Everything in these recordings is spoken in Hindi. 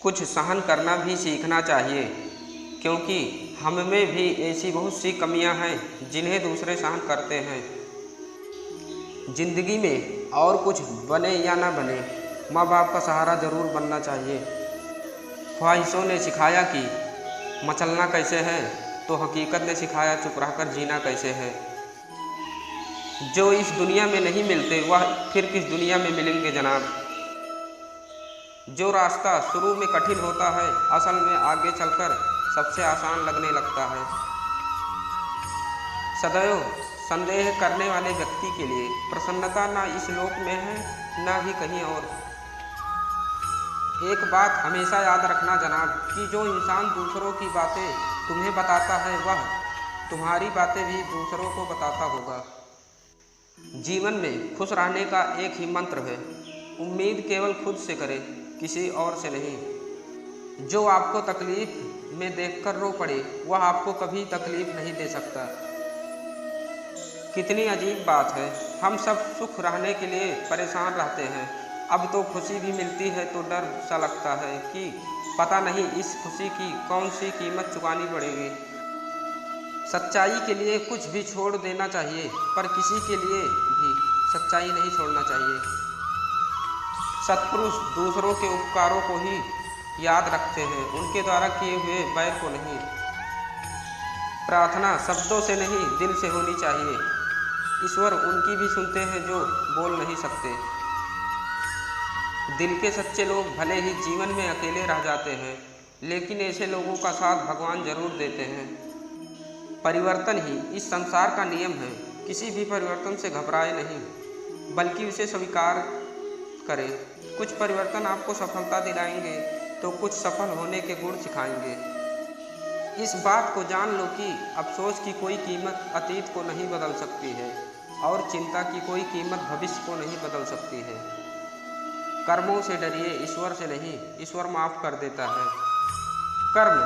कुछ सहन करना भी सीखना चाहिए, क्योंकि हम में भी ऐसी बहुत सी कमियां हैं जिन्हें दूसरे सहन करते हैं। ज़िंदगी में और कुछ बने या ना बने, माँ बाप का सहारा ज़रूर बनना चाहिए। ख्वाहिशों ने सिखाया कि मचलना कैसे है, तो हकीकत ने सिखाया चुप रहकर जीना कैसे है। जो इस दुनिया में नहीं मिलते वह फिर किस दुनिया में मिलेंगे जनाब। जो रास्ता शुरू में कठिन होता है, असल में आगे चलकर सबसे आसान लगने लगता है। सदैव संदेह करने वाले व्यक्ति के लिए प्रसन्नता ना इस लोक में है ना ही कहीं और। एक बात हमेशा याद रखना जनाब कि जो इंसान दूसरों की बातें तुम्हें बताता है वह तुम्हारी बातें भी दूसरों को बताता होगा। जीवन में खुश रहने का एक ही मंत्र है, उम्मीद केवल खुद से करें, किसी और से नहीं। जो आपको तकलीफ में देखकर रो पड़े वह आपको कभी तकलीफ नहीं दे सकता। कितनी अजीब बात है, हम सब सुख रहने के लिए परेशान रहते हैं। अब तो खुशी भी मिलती है तो डर सा लगता है कि पता नहीं इस खुशी की कौन सी कीमत चुकानी पड़ेगी। सच्चाई के लिए कुछ भी छोड़ देना चाहिए, पर किसी के लिए भी सच्चाई नहीं छोड़ना चाहिए। सत्पुरुष दूसरों के उपकारों को ही याद रखते हैं, उनके द्वारा किए हुए बैर को नहीं। प्रार्थना शब्दों से नहीं दिल से होनी चाहिए। ईश्वर उनकी भी सुनते हैं जो बोल नहीं सकते। दिल के सच्चे लोग भले ही जीवन में अकेले रह जाते हैं, लेकिन ऐसे लोगों का साथ भगवान जरूर देते हैं। परिवर्तन ही इस संसार का नियम है। किसी भी परिवर्तन से घबराए नहीं, बल्कि उसे स्वीकार करें। कुछ परिवर्तन आपको सफलता दिलाएंगे तो कुछ सफल होने के गुण सिखाएंगे। इस बात को जान लो कि अफसोस की कोई कीमत अतीत को नहीं बदल सकती है और चिंता की कोई कीमत भविष्य को नहीं बदल सकती है। कर्मों से डरिए, ईश्वर से नहीं। ईश्वर माफ़ कर देता है। कर्म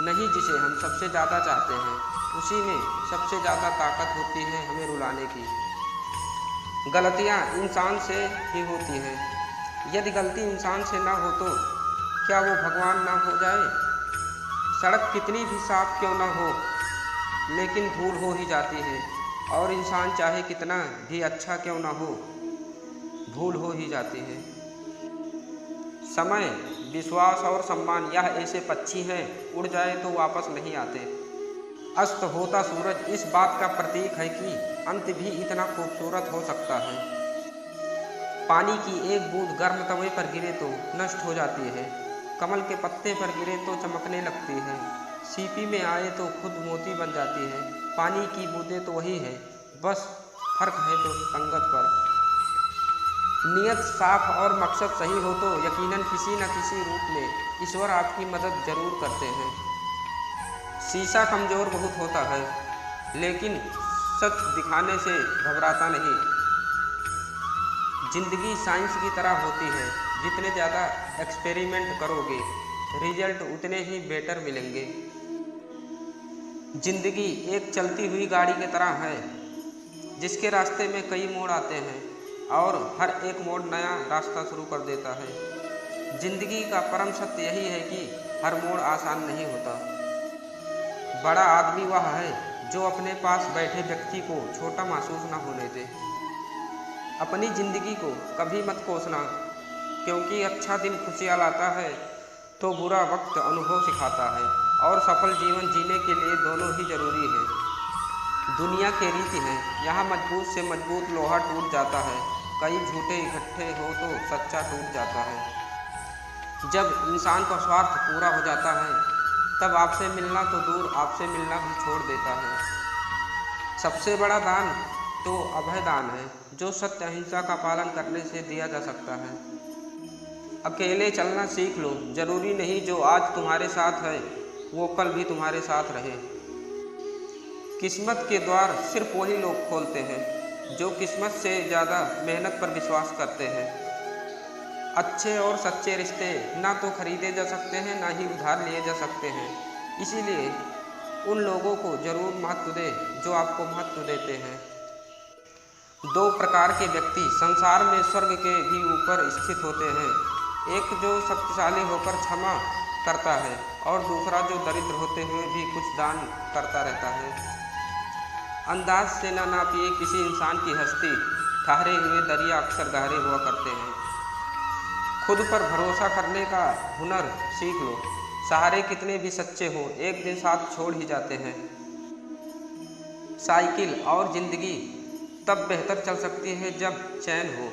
नहीं जिसे हम सबसे ज़्यादा चाहते हैं, उसी में सबसे ज़्यादा ताकत होती है हमें रुलाने की। गलतियाँ इंसान से ही होती हैं। यदि गलती इंसान से ना हो तो क्या वो भगवान ना हो जाए? सड़क कितनी भी साफ क्यों ना हो, लेकिन धूल हो ही जाती है, और इंसान चाहे कितना भी अच्छा क्यों ना हो, भूल हो ही जाती है। समय, विश्वास और सम्मान यह ऐसे पक्षी हैं, उड़ जाए तो वापस नहीं आते। अस्त होता सूरज इस बात का प्रतीक है कि अंत भी इतना खूबसूरत हो सकता है। पानी की एक बूंद गर्म तवे पर गिरे तो नष्ट हो जाती है, कमल के पत्ते पर गिरे तो चमकने लगती है, सीपी में आए तो खुद मोती बन जाती है। पानी की बूंदें तो वही है, बस फर्क है तो संगत पर। नियत साफ और मकसद सही हो तो यकीनन किसी न किसी रूप में ईश्वर आपकी मदद जरूर करते हैं। शीशा कमज़ोर बहुत होता है, लेकिन सच दिखाने से घबराता नहीं। जिंदगी साइंस की तरह होती है, जितने ज़्यादा एक्सपेरिमेंट करोगे रिजल्ट उतने ही बेटर मिलेंगे। जिंदगी एक चलती हुई गाड़ी की तरह है, जिसके रास्ते में कई मोड़ आते हैं और हर एक मोड़ नया रास्ता शुरू कर देता है। जिंदगी का परम सत्य यही है कि हर मोड़ आसान नहीं होता। बड़ा आदमी वह है जो अपने पास बैठे व्यक्ति को छोटा महसूस न होने दे। अपनी ज़िंदगी को कभी मत कोसना, क्योंकि अच्छा दिन खुशियाँ लाता है तो बुरा वक्त अनुभव सिखाता है, और सफल जीवन जीने के लिए दोनों ही जरूरी है। दुनिया के रीति है, यहाँ मजबूत से मजबूत लोहा टूट जाता है, कई झूठे इकट्ठे हो तो सच्चा टूट जाता है। जब इंसान का स्वार्थ पूरा हो जाता है तब आपसे मिलना तो दूर, आपसे मिलना भी छोड़ देता है। सबसे बड़ा दान तो अभय दान है, जो सत्य अहिंसा का पालन करने से दिया जा सकता है। अकेले चलना सीख लो, जरूरी नहीं जो आज तुम्हारे साथ है वो कल भी तुम्हारे साथ रहे। किस्मत के द्वार सिर्फ वही लोग खोलते हैं जो किस्मत से ज़्यादा मेहनत पर विश्वास करते हैं। अच्छे और सच्चे रिश्ते ना तो खरीदे जा सकते हैं, ना ही उधार लिए जा सकते हैं। इसीलिए उन लोगों को जरूर महत्व दें जो आपको महत्व देते हैं। दो प्रकार के व्यक्ति संसार में स्वर्ग के भी ऊपर स्थित होते हैं, एक जो शक्तिशाली होकर क्षमा करता है और दूसरा जो दरिद्र होते हुए भी कुछ दान करता रहता है। अंदाज से न नापिए किसी इंसान की हस्ती, ठहरे हुए दरिया अक्सर गहरे हुआ करते हैं। खुद पर भरोसा करने का हुनर सीख लो। सहारे कितने भी सच्चे हों, एक दिन साथ छोड़ ही जाते हैं। साइकिल और जिंदगी तब बेहतर चल सकती है जब चैन हो।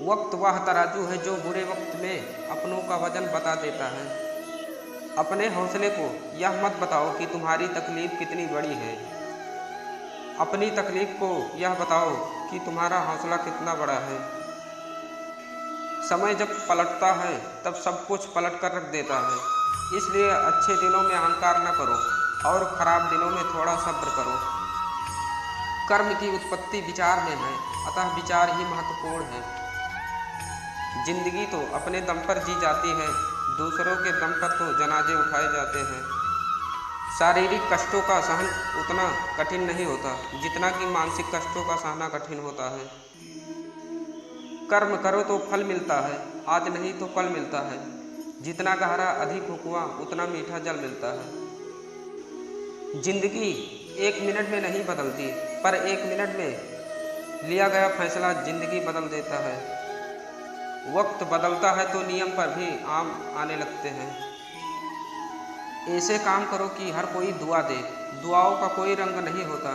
वक्त वह तराजू है जो बुरे वक्त में अपनों का वजन बता देता है। अपने हौसले को यह मत बताओ कि तुम्हारी तकलीफ कितनी बड़ी है, अपनी तकलीफ को यह बताओ कि तुम्हारा हौसला कितना बड़ा है। समय जब पलटता है तब सब कुछ पलट कर रख देता है, इसलिए अच्छे दिनों में अहंकार न करो और खराब दिनों में थोड़ा सब्र करो। कर्म की उत्पत्ति विचार में है, अतः विचार ही महत्वपूर्ण है। जिंदगी तो अपने दम पर जी जाती है, दूसरों के दम पर तो जनाजे उठाए जाते हैं। शारीरिक कष्टों का सहन उतना कठिन नहीं होता जितना कि मानसिक कष्टों का सहना कठिन होता है। कर्म करो तो फल मिलता है, आज नहीं तो कल मिलता है। जितना गहरा अधिक हो कुआं उतना मीठा जल मिलता है। जिंदगी एक मिनट में नहीं बदलती, पर एक मिनट में लिया गया फैसला जिंदगी बदल देता है। वक्त बदलता है तो नियम पर भी आम आने लगते हैं। ऐसे काम करो कि हर कोई दुआ दे। दुआओं का कोई रंग नहीं होता,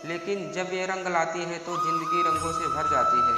लेकिन जब ये रंग लाती है तो जिंदगी रंगों से भर जाती है।